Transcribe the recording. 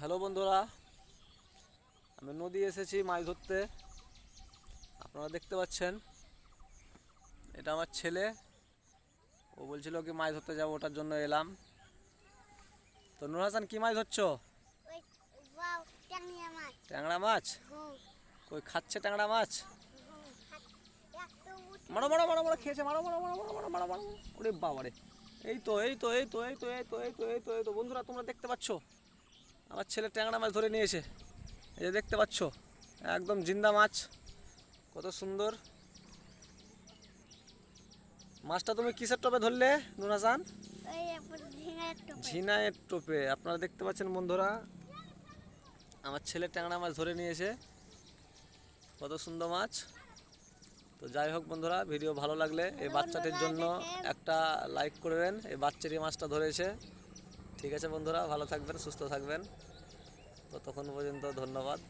Hello বন্ধুরা, আমি নদী এসেছি মাছ ধরতে। আপনারা দেখতে পাচ্ছেন, এটা আমার ছেলে। ও বলছিল কি মাছ ধরতে যাবো, ওটার জন্য এলাম। তো নুর হাসান, কি মাছ ধরছো? ট্যাংরা মাছ। কই খাচ্ছে ট্যাংরা মাছ? মারো মারো মারো মারো, খেয়েছে, মারো মারো মারো মারো মারো মারো মারো। ওরে বাবারে, এই তো এই তো এই তো এই তো এই তো এই তো এই তো এই তো বন্ধুরা, তোমরা দেখতে পাচ্ছ আমার ছেলে ট্যাংরা মাছ ধরে নিয়েছে। এই যে দেখতে পাচ্ছ, একদম জিন্দা মাছ, কত সুন্দর মাছটা। তুমি কিসের টোপে ধরলে নুর হাসান? ঝিনাইয়ের টোপে। আপনারা দেখতে পাচ্ছেন বন্ধুরা, আমার ছেলে ট্যাংরা মাছ ধরে নিয়েছে, কত সুন্দর মাছ। তো যাই হোক বন্ধুরা, ভিডিও ভালো লাগলে এই বাচ্চাটির জন্য একটা লাইক করবেন। এই বাচ্চাটি মাছটা ধরেছে। ঠিক আছে বন্ধুরা, ভালো থাকবেন, সুস্থ থাকবেন। ততক্ষণ পর্যন্ত ধন্যবাদ।